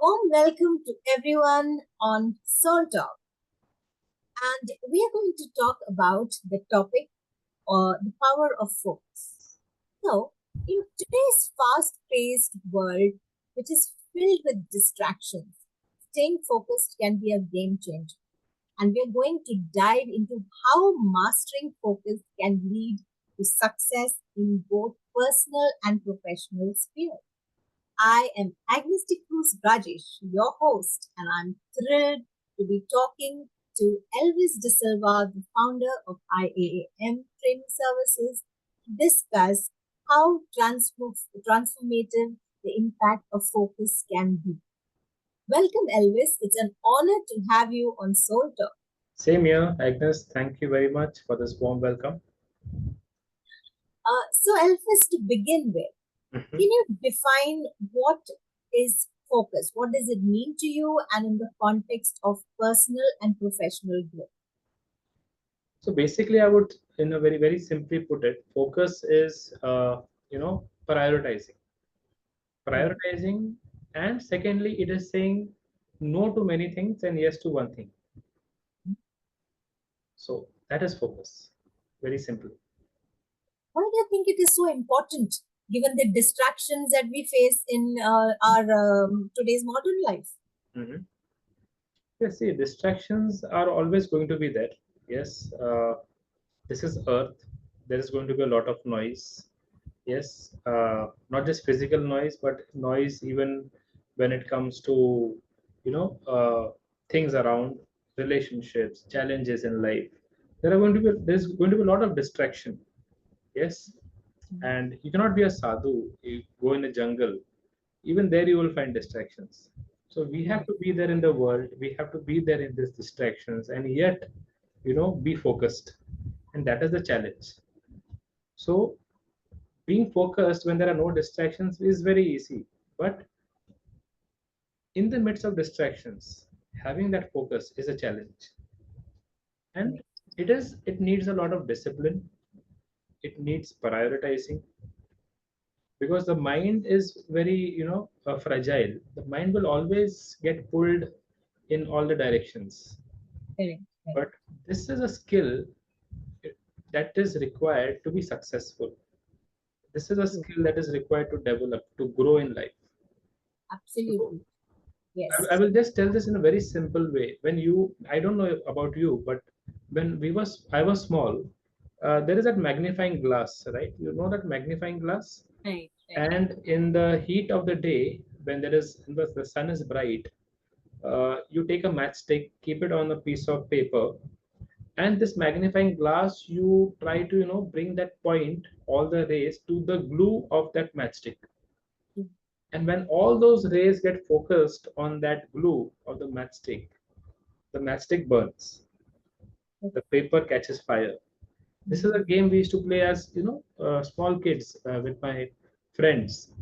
warm welcome to everyone on Soul Talk. And we are going to talk about the topic or the power of focus. So, in today's fast paced world, which is filled with distractions, staying focused can be a game changer. And we are going to dive into how mastering focus can lead to success in both personal and professional spheres. I am Agnes Cruz Rajesh, your host, and I'm thrilled to be talking to Elvis D'Silva, the founder of IAAM Training Services, to discuss how transformative the impact of focus can be. Welcome, Elvis. It's an honor to have you on Soul Talk. Same here, Agnes. Thank you very much for this warm welcome. So, Elvis, to begin with, Mhm. can you define what is focus? What does it mean to you and in the context of personal and professional growth? So basically, I would, in a very simply put it, focus is, prioritizing. Right. Prioritizing, and secondly, it is saying no to many things and yes to one thing. So that is focus. Very simple. Why do you think it is so important given the distractions that we face in our today's modern life? Mhm. Yes, see, distractions are always going to be there. Yes, this is Earth. There is going to be a lot of noise. Yes, not just physical noise, but noise even when it comes to, you know, uh, things around relationships, challenges in life. There's going to be a lot of distraction. Yes, and you cannot be a sadhu. You go in the jungle, even there you will find distractions. So we have Right. to be there in the world. We have to be there in these distractions, and yet, be focused, and that is the challenge. So being focused when there are no distractions is very easy, but in the midst of distractions, having that focus is a challenge, and Right. it needs a lot of discipline. It needs prioritizing, because the mind is very fragile. The mind will always get pulled in all the directions, Correct. Right. but this is a skill that is required to be successful. This is a True. skill that is required to develop, to grow in life. So Absolutely. Yes. I will just tell this in a very simple way. I don't know about you, but I was small, there is that magnifying glass, right? You know that magnifying glass? Right. Right. And in the heat of the day, when the sun is bright, you take a matchstick, keep it on a piece of paper, and this magnifying glass, you try to, bring that point, all the rays to the glue of that matchstick. True. And when all those rays get focused on that glue of the matchstick burns, the paper catches fire. This is a game we used to play as, small kids, with my friends.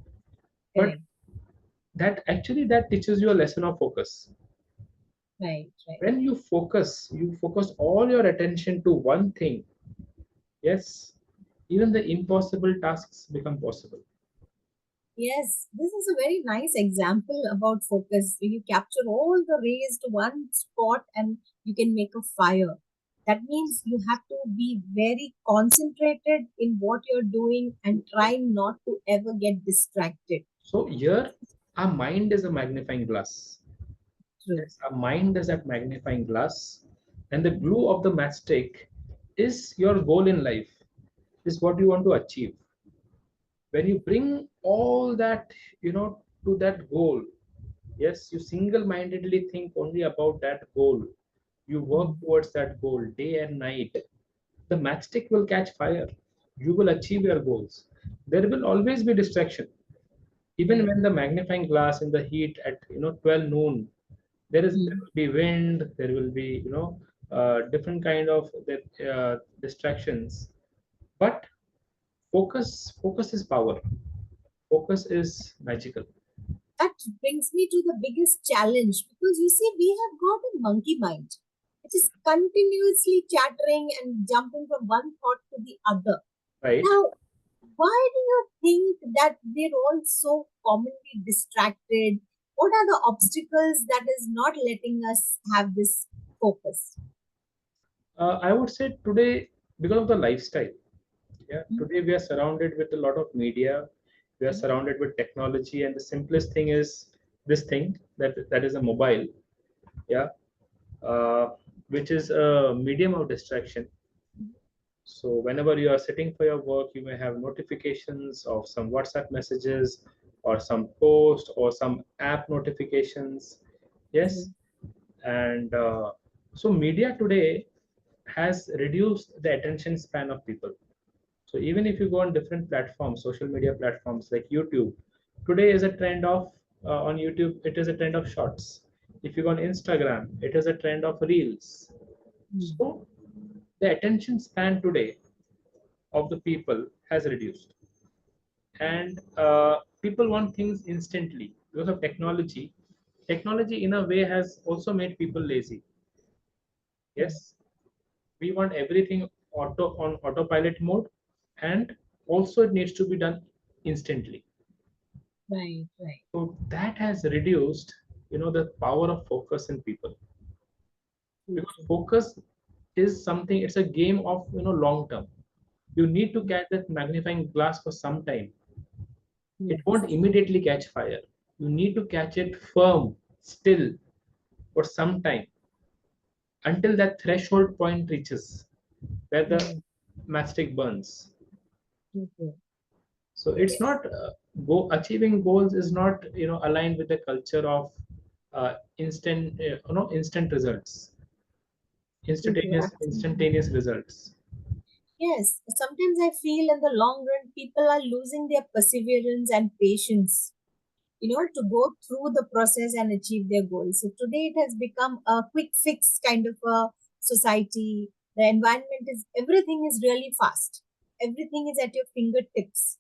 But Correct. that teaches you a lesson of focus. Right. Right. When you focus all your attention to one thing. Yes, even the impossible tasks become possible. Yes, this is a very nice example about focus. You capture all the rays to one spot and you can make a fire. That means you have to be very concentrated in what you're doing and try not to ever get distracted. So here, our mind is a magnifying glass. True. Yes, our mind is that magnifying glass, and the glue of the matchstick is your goal in life, is what you want to achieve. When you bring all that, to that goal, yes, you single-mindedly think only about that goal. You work Mm. towards that goal day and night. The matchstick will catch fire. You will achieve your goals. There will always be distraction. Even Right. when the magnifying glass in the heat at 12 noon, there Mm. will be wind, there will be different kind of distractions. But focus is power. Focus is magical. That brings me to the biggest challenge because you see, we have got a monkey mind. It is continuously chattering and jumping from one thought to the other. Right? Now, why do you think that we're all so commonly distracted? what are the obstacles that is not letting us have this focus? I would say today, because of the lifestyle. Yeah, Mhm. today we are surrounded with a lot of media. We are surrounded with technology, and the simplest thing is this thing that is a mobile. Yeah, uh, which is a medium of distraction. So whenever you are sitting for your work, you may have notifications of some WhatsApp messages or some post or some app notifications. Yes, True. and so media today has reduced the attention span of people. So even if you go on different platforms, social media platforms like YouTube, today is a trend of on YouTube. It is a trend of shorts. If you go on Instagram, it is a trend of reels. Mm. So the attention span today of the people has reduced, and people want things instantly because of technology. Technology in a way has also made people lazy. Right, Yes, we want everything on autopilot mode, and also it needs to be done instantly. right, right. So that has reduced, the power of focus in people, True, because true. focus is something. It's a game of long term. You need to catch that magnifying glass for some time. It won't Yes, immediately catch fire. You need to catch it firm, still, for some time, until that threshold point reaches where the right. matchstick burns. True, true. So it's Yes. not go achieving goals is not aligned with the culture of instant results, True, true. Absolutely. instantaneous results. Yes. Sometimes I feel in the long run, people are losing their perseverance and patience, to go through the process and achieve their goals. So today it has become a quick fix kind of a society. The environment is, everything is really fast. Everything is at your fingertips.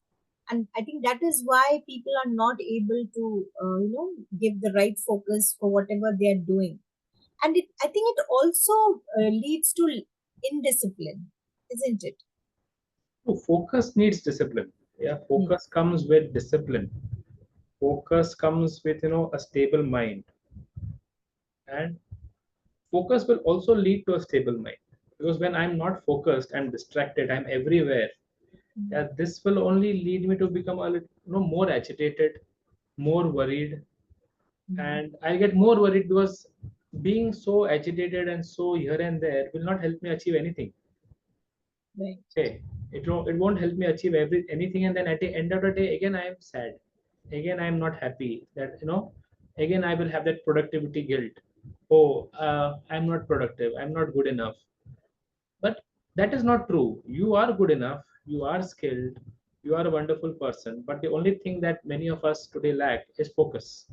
And I think that is why people are not able to, give the right focus for whatever they are doing. And I think it also leads to indiscipline, isn't it? So focus needs discipline. Yeah, Hmm. focus comes with discipline. Focus comes with a stable mind, and focus will also lead to a stable mind. Because when I'm not focused, I'm distracted, I'm everywhere. Yeah, this will only lead me to become a little, more agitated, more worried, Hmm. and I'll get more worried because being so agitated and so here and there will not help me achieve anything. Right. Okay, it won't help me achieve anything, and then at the end of the day, again I am sad, again I am not happy. That again I will have that productivity guilt. Oh, I'm not productive. I'm not good enough. But that is not true. You are good enough. You are skilled. You are a wonderful person. But the only thing that many of us today lack is focus.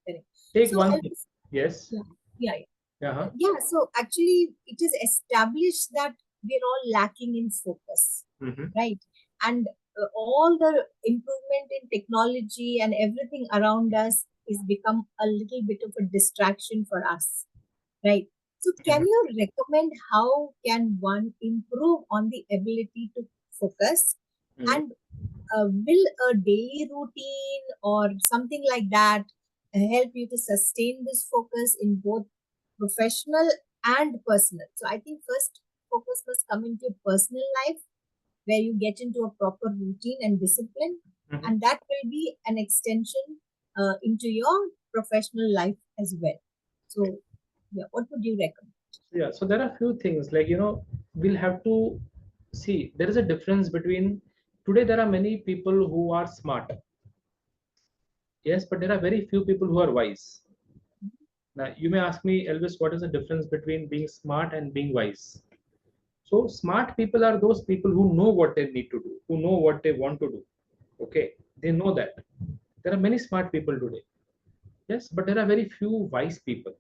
Correct. Take So, one thing. Elvis, Yes. yeah, yeah, Uh-huh. yeah, so actually it is established that we're all lacking in focus, Mm-hmm. right? And all the improvement in technology and everything around us is become a little bit of a distraction for us, right? So can Mm-hmm. you recommend how can one improve on the ability to focus, Mm-hmm. and will a daily routine or something like that help you to sustain this focus in both professional and personal? So I think first focus must come into personal life where you get into a proper routine and discipline, Mm-hmm. and that will be an extension into your professional life as well. So, yeah, what would you recommend? Yeah. So there are few things like we'll have to see there is a difference between today there are many people who are smart. Yes, but there are very few people who are wise. Now you may ask me, Elvis, what is the difference between being smart and being wise? So smart people are those people who know what they need to do, who know what they want to do. Okay, they know that. There are many smart people today. Yes, but there are very few wise people.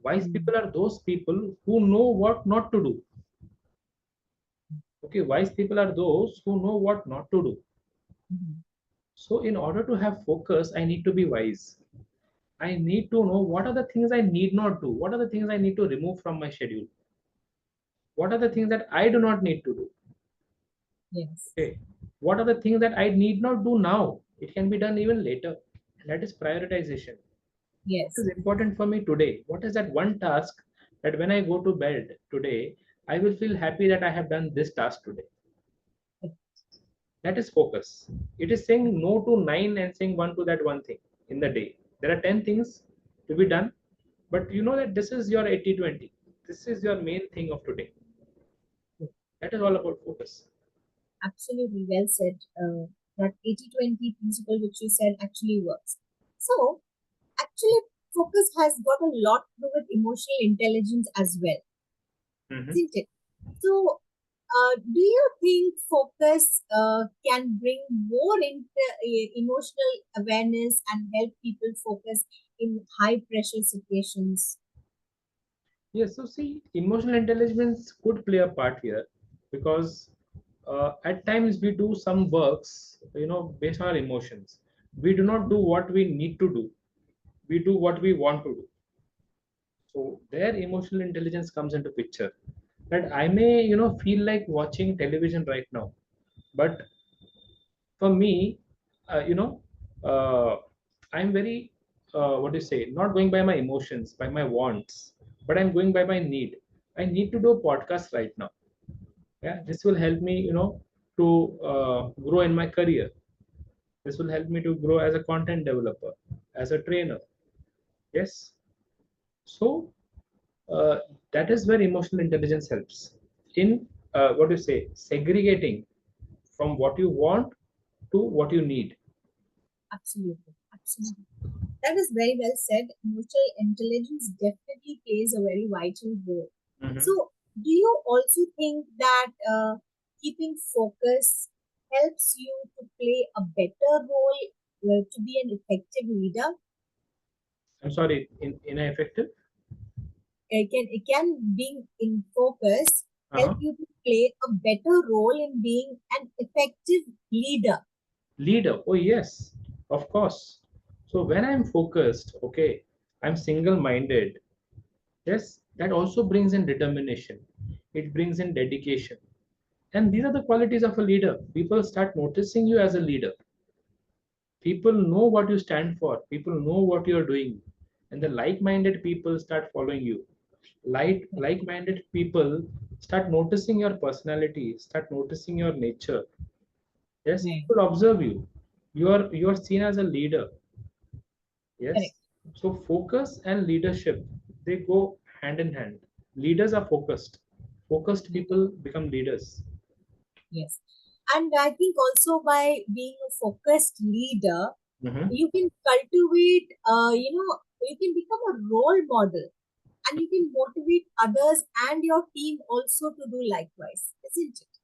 Wise Mm, people are those people who know what not to do. Okay, wise people are those who know what not to do. mhm. So in order to have focus, I need to be wise. I need to know what are the things I need not do. What are the things I need to remove from my schedule? What are the things that I do not need to do? Yes. Okay. What are the things that I need not do now? It can be done even later. And that is prioritization. What Yes. is important for me today? What is that one task that when I go to bed today, I will feel happy that I have done this task today? That is focus. It is saying no to nine and saying one to that one thing in the day. There are 10 things to be done, but you know that this is your 80/20. This is your main thing of today. That is all about focus. Absolutely well said. That 80/20 principle, which you said, actually works. So, actually, focus has got a lot to do with emotional intelligence as well, Mhm. isn't it? So, do you think focus can bring more emotional awareness and help people focus in high pressure situations? Yes, so see, emotional intelligence could play a part here because at times we do some works, based on our emotions. We do not do what we need to do. We do what we want to do. So their emotional intelligence comes into picture. That I may, feel like watching television right now, but for me, uh, you know, uh, I'm very, what do you say, not going by my emotions, by my wants, but I'm going by my need. I need to do a podcast right now. Yeah, this will help me, to grow in my career. This will help me to grow as a content developer, as a trainer. Yes. So uh, that is where emotional intelligence helps in, what do you say, segregating from what you want to what you need. Absolutely, absolutely. That is very well said. Emotional intelligence definitely plays a very vital role. Mhm. So, do you also think that keeping focus helps you to play a better role to be an effective leader? I'm sorry, ineffective. It can being in focus help Uh-huh. you to play a better role in being an effective leader? Leader. Oh, yes, of course. So when I'm focused, okay, I'm single minded. Yes, that also brings in determination, it brings in dedication. And these are the qualities of a leader. People start noticing you as a leader. People know what you stand for, people know what you're doing, and the like-minded people start following you. Like-minded people start noticing your personality, start noticing your nature. Yes, Right. people observe you. You are seen as a leader. Yes. Correct. So focus and leadership, they go hand in hand. Leaders are focused. Focused people become leaders. Yes. And I think also by being a focused leader, Mhm. you can cultivate, you can become a role model and you can motivate others and your team also to do likewise, isn't it?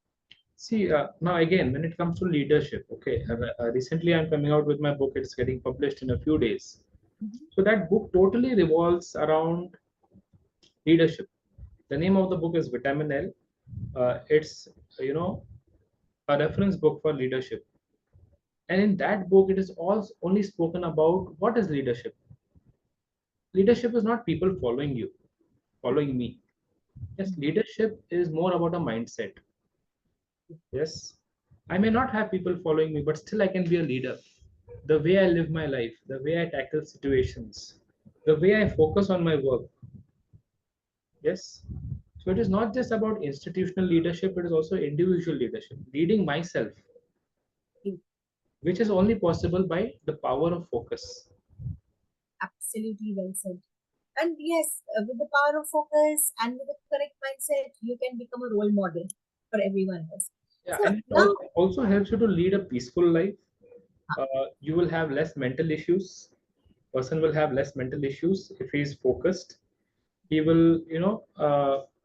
See, now again, when it comes to leadership, okay, recently I'm coming out with my book. It's getting published in a few days. Mhm. So that book totally revolves around leadership. The name of the book is Vitamin L. It's, you know, a reference book for leadership. And in that book, it is all only spoken about what is leadership. Leadership is not people following you, following me. Yes, Mhm. leadership is more about a mindset. Yes, I may not have people following me, but still I can be a leader. The way I live my life, the way I tackle situations, the way I focus on my work. Yes. So it is not just about institutional leadership, it is also individual leadership, leading myself, which is only possible by the power of focus. Absolutely well said. And yes, with the power of focus and with the correct mindset, you can become a role model for everyone else. Yeah, So and it now, also helps you to lead a peaceful life. You will have less mental issues. Person will have less mental issues if he is focused. He will,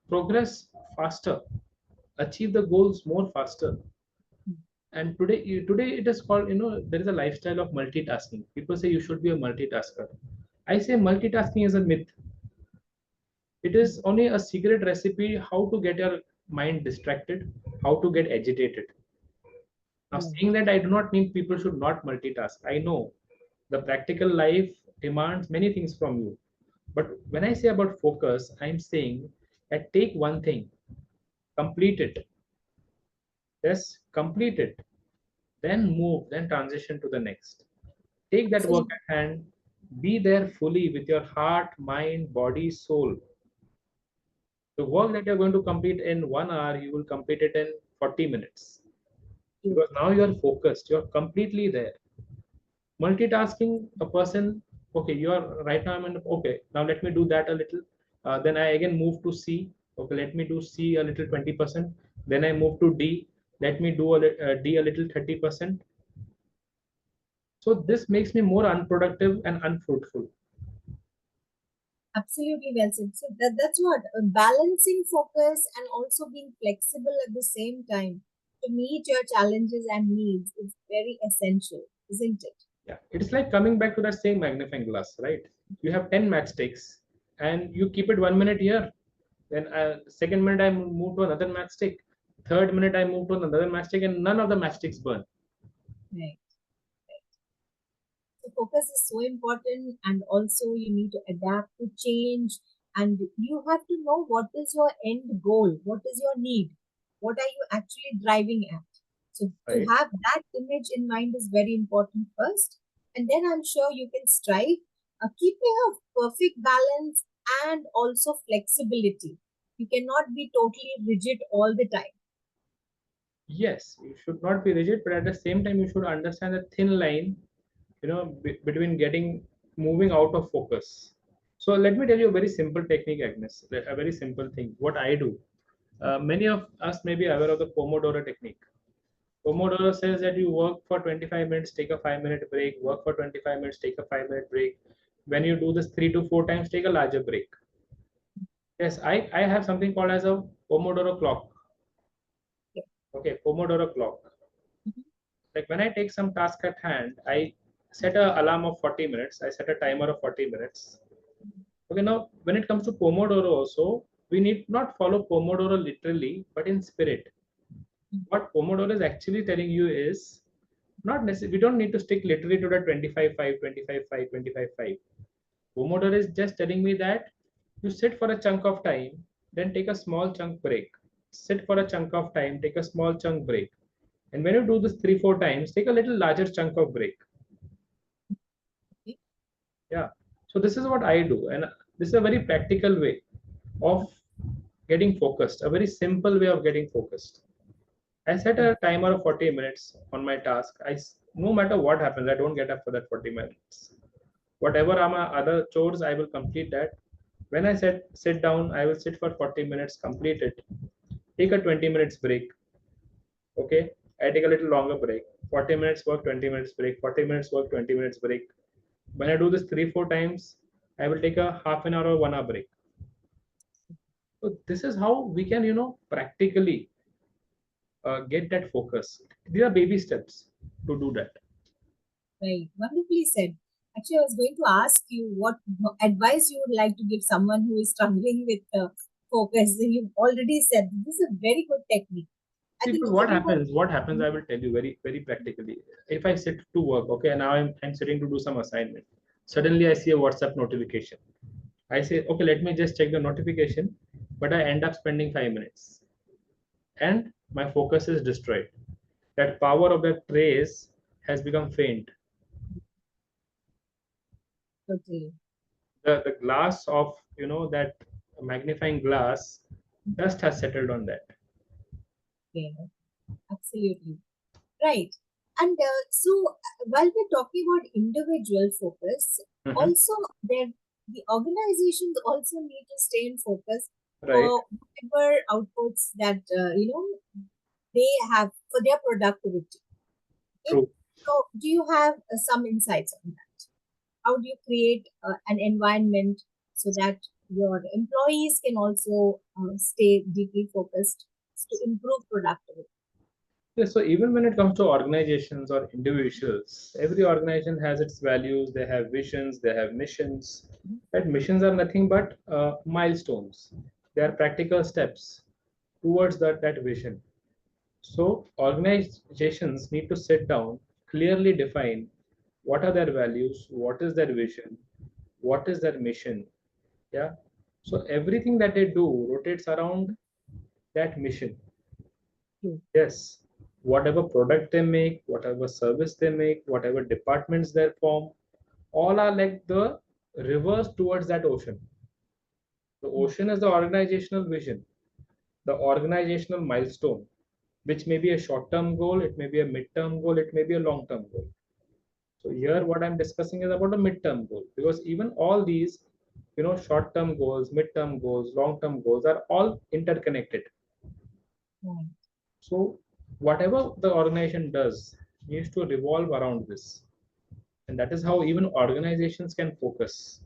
progress faster, achieve the goals more faster. And today it is called, there is a lifestyle of multitasking. People say you should be a multitasker. I say multitasking is a myth. It is only a secret recipe how to get your mind distracted, how to get agitated. Now, yeah, saying that, I do not mean people should not multitask. I know the practical life demands many things from you. But when I say about focus, I'm saying that take one thing, complete it. Yes, complete it. Then move, then transition to the next. Take that work absolutely. at hand, Be there fully with your heart, mind, body, soul. The work that you're going to complete in 1 hour, you will complete it in 40 minutes. true. Because now you're focused, you're completely there. Multitasking a person, okay, you are right now, I'm in, okay, now let me do that a little, then I again move to C, okay, let me do C a little 20%, then I move to D, let me do D a little 30%. So this makes me more unproductive and unfruitful. Absolutely well said. So that's what balancing focus and also being flexible at the same time to meet your challenges and needs is very essential, isn't it? Yeah, it's like coming back to that same magnifying glass, right? You have 10 matchsticks and you keep it 1 minute here. Then second minute I move to another matchstick. Third minute I move to another matchstick and none of the matchsticks burn. Right. So focus is so important, and also you need to adapt to change, and you have to know what is your end goal, what is your need, what are you actually driving at. So to Right? have that image in mind is very important first, and then I'm sure you can strive keeping a perfect balance and also flexibility. You cannot be totally rigid all the time. Yes, you should not be rigid, but at the same time, you should understand the thin line, between getting moving out of focus. So let me tell you a very simple technique, Agnes. A very simple thing. What I do. Many of us may be aware of the Pomodoro technique. Pomodoro says that you work for 25 minutes, take a 5 minute break, work for 25 minutes, take a 5 minute break. When you do this 3 to 4 times, take a larger break. Yes, I have something called as a Pomodoro clock. Yeah. Okay, Pomodoro clock. Mhm. Like when I take some task at hand, I set a alarm of 40 minutes. I set a timer of 40 minutes. Okay, now when it comes to Pomodoro also, we need not follow Pomodoro literally, but in spirit. What Pomodoro is actually telling you is not necessarily, we don't need to stick literally to the 25 5 25 5 25 5. Pomodoro is just telling me that you sit for a chunk of time, then take a small chunk break. Sit for a chunk of time, take a small chunk break. And when you do this 3 4 times, take a little larger chunk of break. Okay. Yeah. So this is what I do. And this is a very practical way of getting focused, a very simple way of getting focused. I set a timer of 40 minutes on my task. No matter what happens, I don't get up for that 40 minutes. Whatever are my other chores, I will complete that. When I sit down, I will sit for 40 minutes, complete it, take a 20 minutes break. Okay, I take a little longer break. 40 minutes work, 20 minutes break. 40 minutes work, 20 minutes break. When I do this 3 4 times, I will take a half an hour or 1 hour break. So this is how we can, practically get that focus. These are baby steps to do that. Right, wonderfully said. Actually, I was going to ask you what advice you would like to give someone who is struggling with focus. You've already said this is a very good technique. I See, think but what everyone. happens? What happens? I will tell you very, very practically. If I sit to work, okay, now I'm sitting to do some assignment. Suddenly, I see a WhatsApp notification. I say, okay, let me just check the notification, but I end up spending 5 minutes, and my focus is destroyed. That power of that trace has become faint. Totally. The glass of that magnifying glass, dust has settled on that. Yeah, absolutely. Right. And while we're talking about individual focus, Hmm. also there the organizations also need to stay in focus Right. for whatever outputs that they have for their productivity. Okay? True. So, do you have some insights on that? How do you create an environment so that your employees can also stay deeply focused to improve productivity? Yeah, so even when it comes to organizations or individuals, every organization has its values, they have visions, they have missions. That missions are nothing but milestones. They are practical steps towards that vision. So organizations need to sit down, clearly define what are their values, what is their vision, what is their mission. Yeah. So everything that they do rotates around that mission. Hmm. Yes, whatever product they make, whatever service they make, whatever departments they form, all are like the rivers towards that ocean. The Right. ocean is the organizational vision, the organizational milestone, which may be a short term goal, it may be a mid term goal, it may be a long term goal. So here Right. what I'm discussing is about a mid-term goal, because even all these, short-term goals, mid-term goals, long-term goals are all interconnected. Right. So whatever the organization does needs to revolve around this. And that is how even organizations can focus.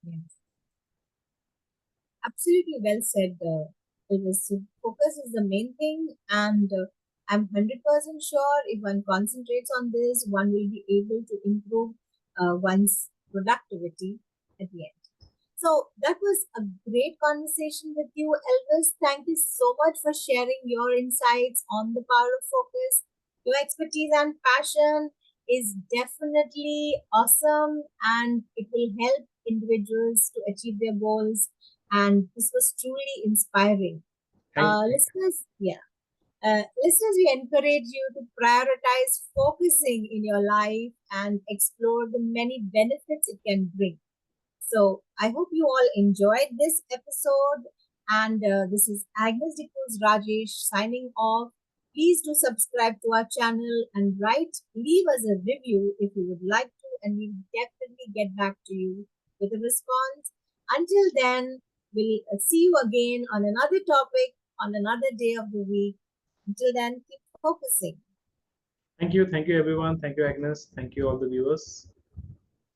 Yes. Absolutely well said. So focus is the main thing, and I'm 100% sure if one concentrates on this, one will be able to improve one's productivity at the end. So that was a great conversation with you, Elvis. Thank you so much for sharing your insights on the power of focus. Your expertise and passion is definitely awesome, and it will help individuals to achieve their goals. And this was truly inspiring. Thank Listeners, yeah. Listeners, we encourage you to prioritize focusing in your life and explore the many benefits it can bring. So I hope you all enjoyed this episode. And this is Agnes Dickles Rajesh signing off. Please do subscribe to our channel and leave us a review if you would like to, and we'll definitely get back to you with a response. Until then, we'll see you again on another topic on another day of the week. Until then, keep focusing. thank you everyone. Thank you, Agnes. Thank you all the viewers.